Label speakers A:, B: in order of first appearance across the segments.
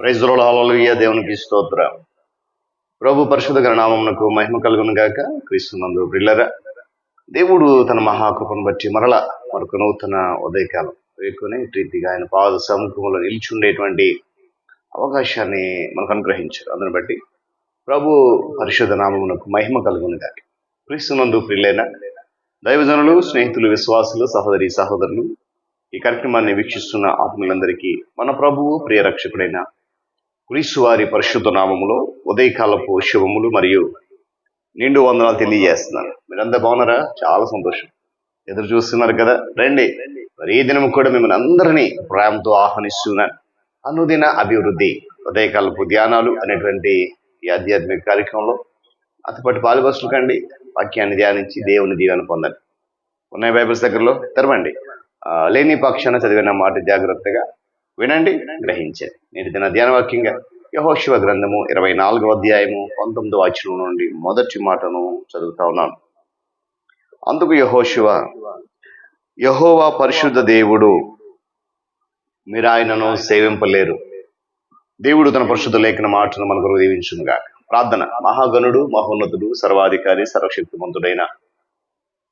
A: Praise the lord, హల్లెలూయా. దేవునికి స్తోత్రం. ప్రభు పరిశుద్ధ నామమునకు మహిమ కలుగును గాక. క్రీస్తునందు ప్రియులారా, దేవుడు తన మహాకృపను బట్టి మరొక నూతన ఉదయకాలం వేకుని రీతిగా ఆయన పాద సముఖంలో నిలిచుండేటువంటి అవకాశాన్ని మనకు అనుగ్రహించారు. అందుని బట్టి ప్రభు పరిశుద్ధ నామమునకు మహిమ కలుగును గాక. క్రీస్తునందు ప్రియులైన దైవజనులు, స్నేహితులు, విశ్వాసులు, సహోదరి సహోదరులు, ఈ కార్యక్రమాన్ని వీక్షిస్తున్న ఆత్మీయులందరికీ మన ప్రభువు ప్రియరక్షకుడైన క్రీస్తు వారి పరిశుద్ధ నామములో ఉదయకాలపు శుభములు మరియు నిండు వందనాలు తెలియజేస్తున్నాను. మీరందరూ బాగున్నారా? చాలా సంతోషం. ఎదురు చూస్తున్నారు కదా, రండి. మరి ఈ దినం కూడా మిమ్మల్ని అందరినీ ప్రేమతో ఆహ్వానిస్తున్నాను. అనుదిన అభివృద్ధి ఉదయకాలపు ధ్యానాలు అనేటువంటి ఈ ఆధ్యాత్మిక కార్యక్రమంలో అతపాటి పాలుబస్సులు కండి, వాక్యాన్ని ధ్యానించి దేవుని దీవెన పొందండి. ఉన్నాయి బైబిల్స్ దగ్గరలో తెరవండి. లేని పక్షాన చదివిన మాట జాగ్రత్తగా వినండి, గ్రహించండి. నేటి దిన ధ్యాన వాక్యంగా యెహోషువ గ్రంథము 24వ అధ్యాయము 19వ వచనం నుండి మొదటి మాటను చదువుతా ఉన్నాను. అందుకు యెహోషువ, యెహోవా పరిశుద్ధ దేవుడు, మీరు ఆయనను సేవింపలేరు. దేవుడు తన పరిశుద్ధ లేఖన మాటను మనకు దీవించునుగా. ప్రార్థన. మహాగణుడు, మహోన్నతుడు, సర్వాధికారి, సర్వశక్తిమంతుడైన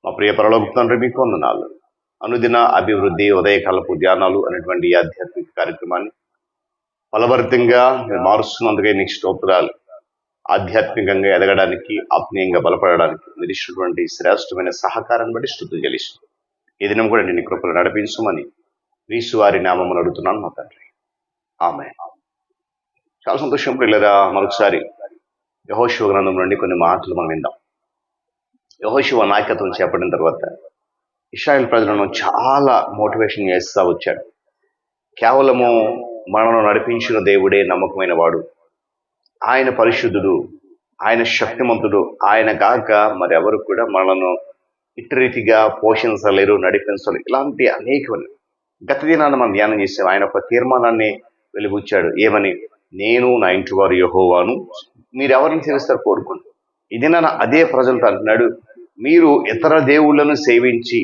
A: మా ప్రియ పరలోక తండ్రి, మీకు వందనాలు. అనుదిన అభివృద్ధి ఉదయకాలపు ధ్యానాలు అనేటువంటి ఈ ఆధ్యాత్మిక కార్యక్రమాన్ని ఫలభరితంగా మీరు మారుస్తున్నందుకే నీకు స్తోత్రాలు. ఆధ్యాత్మికంగా ఎదగడానికి, ఆత్మీయంగా బలపడడానికి మీరు ఇచ్చినటువంటి శ్రేష్టమైన సహకారాన్ని బట్టి స్తుతులు చెల్లిస్తూ ఈ దినం కూడా నేను కృపలు నడిపించమని క్రీస్తు వారి నామమును అడుగుతున్నాను మా తండ్రి. ఆమేన్. చాలా సంతోషం ప్రియులారా. మరొకసారి యెహోషువ గ్రంథం నుండి కొన్ని మాటలు మనం విందాం. యెహోషువ నాయకత్వం చేపట్టిన తర్వాత ఇశ్రాయేల్ ప్రజలను చాలా మోటివేషన్ చేస్తూ వచ్చాడు. కేవలము మనను నడిపించిన దేవుడే నమ్మకమైన వాడు, ఆయన పరిశుద్ధుడు, ఆయన శక్తిమంతుడు, ఆయన కాక మరి ఎవరు కూడా మనను ఇటు రీతిగా పోషించలేరు, నడిపించలేరు. ఇలాంటి అనేకమైన గత దినాన్ని మనం ధ్యానం చేసాం. ఆయన ఒక తీర్మానాన్ని వెలిబుచ్చాడు. ఏమని? నేను నా ఇంటి వారు యెహోవాను, మీరు ఎవరిని సేవిస్తారు కోరుకోండి. ఇది నా అదే ప్రజలతో అంటున్నాడు, మీరు ఇతర దేవుళ్ళను సేవించి,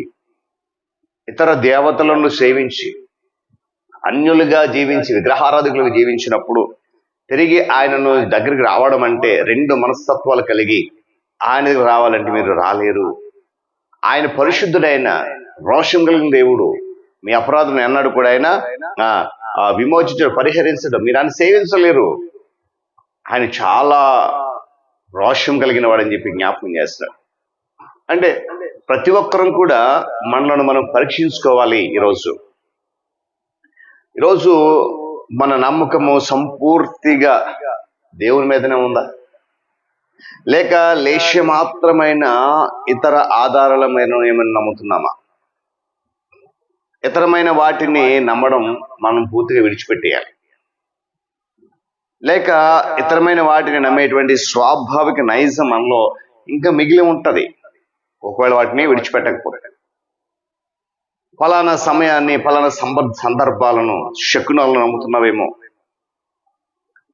A: ఇతర దేవతలను సేవించి, అన్యులుగా జీవించి, విగ్రహారాధకులుగా జీవించినప్పుడు తిరిగి ఆయనను దగ్గరికి రావడం అంటే రెండు మనస్తత్వాలు కలిగి ఆయన దగ్గర రావాలంటే మీరు రాలేరు. ఆయన పరిశుద్ధుడైన, రోషం కలిగిన దేవుడు. మీ అపరాధం ఎన్నడూ కూడా ఆయన విమోచించడం, పరిహరించడం, మీరు ఆయన సేవించలేరు. ఆయన చాలా రోషం కలిగిన వాడని చెప్పి జ్ఞాపకం చేస్తున్నాడు. అంటే ప్రతి ఒక్కరం కూడా మనలను మనం పరీక్షించుకోవాలి. ఈరోజు మన నమ్మకము సంపూర్తిగా దేవుని మీదనే ఉందా, లేక లేశ మాత్రమైన ఇతర ఆధారాల మీద ఏమైనా నమ్ముతున్నామా? ఇతరమైన వాటిని నమ్మడం మనం పూర్తిగా విడిచిపెట్టేయాలి. లేక ఇతరమైన వాటిని నమ్మేటువంటి స్వాభావిక నైజం మనలో ఇంకా మిగిలి ఉంటది. ఒకవేళ వాటిని విడిచిపెట్టకపోతే ఫలానా సమయాన్ని, ఫలానా సందర్భాలను, శకునాలను నమ్ముతున్నావేమో.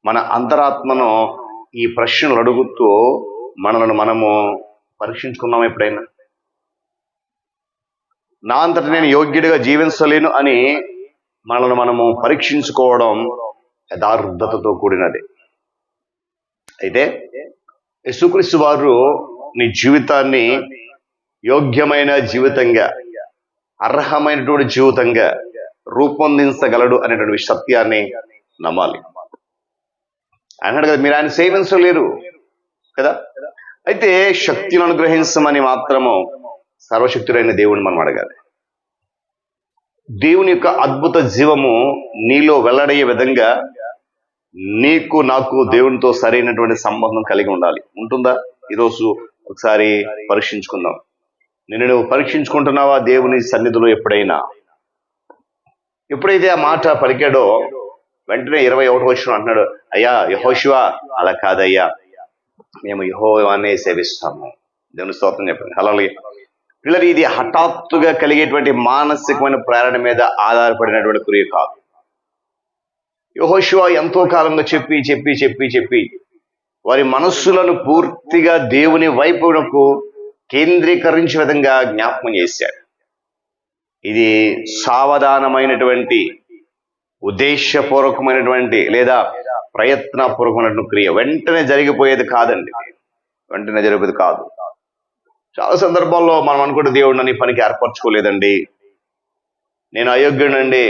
A: మన అంతరాత్మను ఈ ప్రశ్నలు అడుగుతూ మనలను మనము పరీక్షించుకున్నాం ఎప్పుడైనా? నా అంతటి నేను యోగ్యుడిగా జీవించలేను అని మనల్ని మనము పరీక్షించుకోవడం యథార్థతతో కూడినది. అయితే యేసుక్రీస్తు వారు నీ జీవితాన్ని యోగ్యమైన జీవితంగా, అర్హమైనటువంటి జీవితంగా రూపొందించగలడు అనేటువంటి సత్యాన్ని నమ్మాలి. అన్నాడు కదా, మీరు ఆయన సేవించలేరు కదా. అయితే శక్తిని అనుగ్రహించమని మాత్రము సర్వశక్తుడైన దేవుని మనం అడగాలి. దేవుని యొక్క అద్భుత జీవము నీలో వెల్లడయ్యే విధంగా నీకు, నాకు దేవునితో సరైనటువంటి సంబంధం కలిగి ఉండాలి. ఉంటుందా? ఈరోజు ఒకసారి పరీక్షించుకుందాం. నువ్వు పరీక్షించుకుంటున్నావా దేవుని సన్నిధిలో? ఎప్పుడైతే ఆ మాట పలికాడో వెంటనే 21వ వచనం అంటున్నాడు, అయ్యా యెహోషువ, అలా కాదయ్యా, మేము యెహోవానే సేవిస్తాము. దేవుని స్తోత్రం చెప్పండి. హల్లెలూయా. పిల్లలు, ఇది హఠాత్తుగా కలిగేటువంటి మానసికమైన ప్రేరణ మీద ఆధారపడినటువంటి క్రియ కాదు. యెహోషువ ఎంతో కాలంగా చెప్పి వారి మనస్సులను పూర్తిగా దేవుని వైపునకు కేంద్రీకరించే విధంగా జ్ఞాపకం చేశాడు. ఇది సావధానమైనటువంటి, ఉద్దేశపూర్వకమైనటువంటి లేదా ప్రయత్నపూర్వకమైన క్రియ, వెంటనే జరిగిపోయేది కాదండి, వెంటనే జరిగేది కాదు. చాలా సందర్భాల్లో మనం అనుకుంటే దేవుడు నన్ను ఈ పనికి ఏర్పరచుకోలేదండి, నేను అయోగ్యుడండి,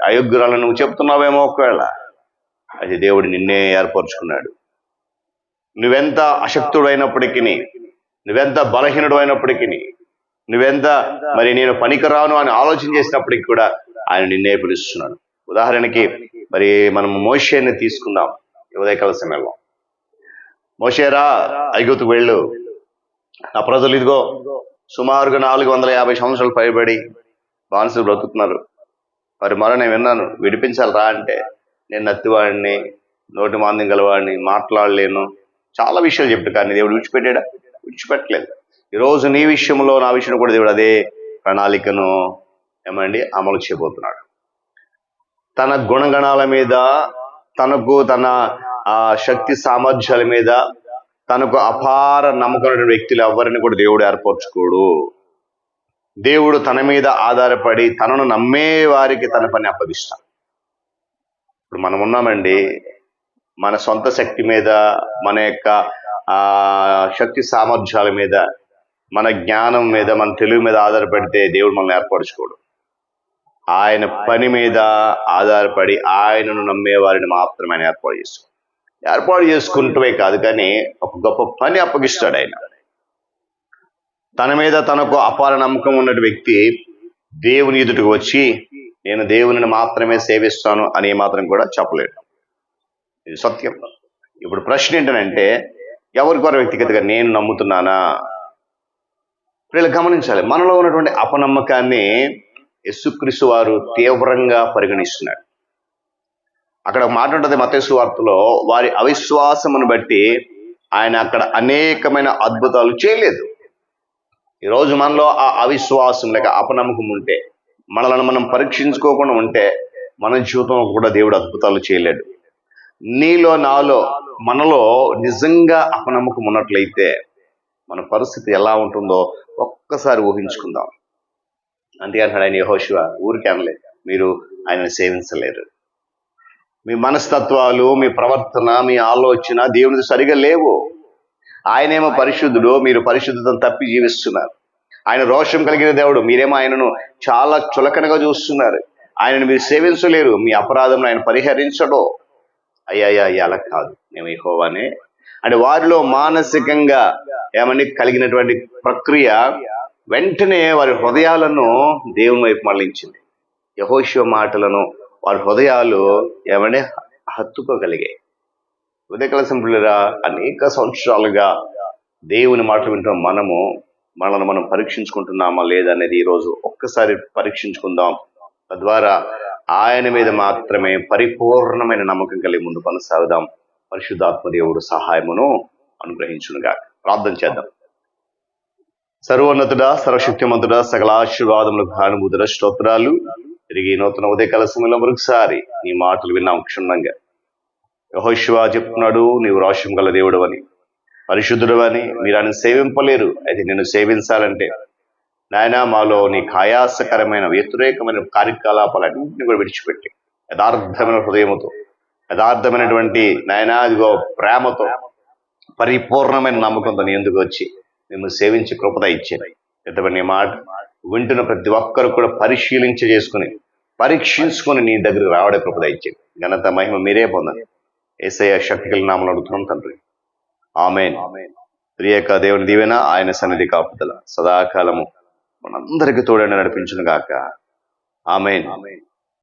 A: అయోగ్యురాలను నువ్వు చెప్తున్నావేమో. ఒకవేళ అది దేవుడు నిన్నే ఏర్పరచుకున్నాడు. నువ్వెంత అశక్తుడు అయినప్పటికీ, నువ్వెంత బలహీనుడు అయినప్పటికీ, నువ్వెంత నేను పనికిరాను అని ఆలోచన చేసినప్పటికీ కూడా ఆయన నిన్నే పిలుస్తున్నాడు. ఉదాహరణకి మనం మోషేని తీసుకుందాం. ఉదయకాల సమయంలో మోషేరా ఐగుప్తుకు వెళ్ళు, ఆ ప్రజలు ఇదిగో సుమారుగా 450 సంవత్సరాలు పైబడి బానిసలు బ్రతుకుతున్నారు, నేను విన్నాను, విడిపించాలి రా అంటే నేను నత్తివాడిని, నోటి మాంద్యం గలవాడిని, మాట్లాడలేను, చాలా విషయాలు చెప్తాడు. కానీ దేవుడు విడిచిపెట్టాడా? విడిచిపెట్టలేదు. ఈరోజు నీ విషయంలో, నా విషయంలో కూడా దేవుడు అదే ప్రణాళికను అమలు చేయబోతున్నాడు. తన గుణగణాల మీద, తన శక్తి సామర్థ్యాల మీద తనకు అపార నమ్మకమైన వ్యక్తులు ఎవరిని కూడా దేవుడు ఏర్పరచుకోడు. దేవుడు తన మీద ఆధారపడి తనను నమ్మే వారికి తన పని అప్పగిస్తాడు. ఇప్పుడు మనం ఉన్నామండి, మన సొంత శక్తి మీద, మన యొక్క శక్తి సామర్థ్యాల మీద, మన జ్ఞానం మీద, మన తెలివి మీద ఆధారపడితే దేవుడు మనల్ని ఏర్పరచుకోడు. ఆయన పని మీద ఆధారపడి ఆయనను నమ్మే వారిని మాత్రమే ఆయన ఏర్పాటు చేసుకుంటూనే కాదు, కానీ ఒక గొప్ప పని అప్పగిస్తాడు ఆయన. తన మీద తనకు అపార నమ్మకం ఉన్న వ్యక్తి దేవుని ఎదుటికి వచ్చి నేను దేవుని మాత్రమే సేవిస్తాను అని మాత్రం కూడా చెప్పలేడు. ఇది సత్యం. ఇప్పుడు ప్రశ్న ఏంటంటే, ఎవరికొర వ్యక్తిగతంగా నేను నమ్ముతున్నానా? వీళ్ళు గమనించాలి, మనలో ఉన్నటువంటి అపనమ్మకాన్ని యేసుక్రీస్తు వారు తీవ్రంగా పరిగణిస్తున్నాడు. అక్కడ మాట ఉంటుంది మత్తయి సువార్తలో, వారి అవిశ్వాసమును బట్టి ఆయన అక్కడ అనేకమైన అద్భుతాలు చేయలేదు. ఈరోజు మనలో ఆ అవిశ్వాసం లేక అపనమ్మకం ఉంటే, మనలను మనం పరీక్షించుకోకుండా ఉంటే మన జీవితంలో కూడా దేవుడు అద్భుతాలు చేయలేడు. నీలో, నాలో, మనలో నిజంగా అపనమ్మకం ఉన్నట్లయితే మన పరిస్థితి ఎలా ఉంటుందో ఒక్కసారి ఊహించుకుందాం. అంతే అంటాడు ఆయన యెహోషువ, ఊరికే అనలేదు, మీరు ఆయనను సేవించలేరు, మీ మనస్తత్వాలు, మీ ప్రవర్తన, మీ ఆలోచన దేవునిది సరిగా లేవు. ఆయనేమో పరిశుద్ధుడు, మీరు పరిశుద్ధతను తప్పి జీవిస్తున్నారు. ఆయన రోషం కలిగిన దేవుడు, మీరేమో ఆయనను చాలా చులకనగా చూస్తున్నారు. ఆయనను మీరు సేవించలేరు, మీ అపరాధం ఆయన పరిహరించడో. అయ్యా అలా కాదు, మేము యెహోవానే అంటే వారిలో మానసికంగా కలిగినటువంటి ప్రక్రియ వెంటనే వారి హృదయాలను దేవుని వైపు మళ్లించింది. యెహోషువ మాటలను వారి హృదయాలు హత్తుకోగలిగాయి. ఉదయకాల సంపులుగా అనేక సంవత్సరాలుగా దేవుని మాటలు వింటున్న మనల్ని మనం పరీక్షించుకుంటున్నామా లేదనేది ఈరోజు ఒక్కసారి పరీక్షించుకుందాం. తద్వారా ఆయన మీద మాత్రమే పరిపూర్ణమైన నమ్మకం కలిగి ముందు కొనసాగుదాం. పరిశుద్ధాత్మ దేవుడు సహాయమును అనుగ్రహించునుగా. ప్రార్థన చేద్దాం. సర్వోన్నతుడా, సర్వశక్తిమంతుడా, సకల ఆశీర్వాదములకు భానుభూతుడ స్తోత్రాలు. తిరిగి నూతన ఉదయకాల సమయంలో మరొకసారి నీ మాటలు విన్నాం క్షుణ్ణంగా. యెహోషువ చెప్తున్నాడు, నీవు రోషం గల దేవుడు అని, పరిశుద్ధుడు అని, మీరు ఆయన సేవింపలేరు. అయితే నేను సేవించాలంటే నాయనా మాలో నీ ఆయాసకరమైన వ్యతిరేకమైన కార్యకలాపాలన్నింటినీ కూడా విడిచిపెట్టి యథార్థమైన హృదయముతో, యథార్థమైనటువంటి నాయనా ఇదిగో ప్రేమతో, పరిపూర్ణమైన నమ్మకంతో నీ ఎందుకు వచ్చి మేము సేవించి కృపద ఇచ్చేది. ఎంతమంది మాట వింటున్న ప్రతి ఒక్కరు కూడా పరీక్షించుకొని నీ దగ్గరికి రావడే కృపద ఇచ్చేది. ఘనత మహిమ మీరే పొందండి. యేసయ్య శక్తి కలిగిన నామములో అడుగుతున్నాం తండ్రి, ఆమేన్. త్రియక దేవుని దీవెన, ఆయన సన్నిధి కాపుదల సదాకాలము మనందరికీ తోడైన నడిపించును గాక. ఆమేన్.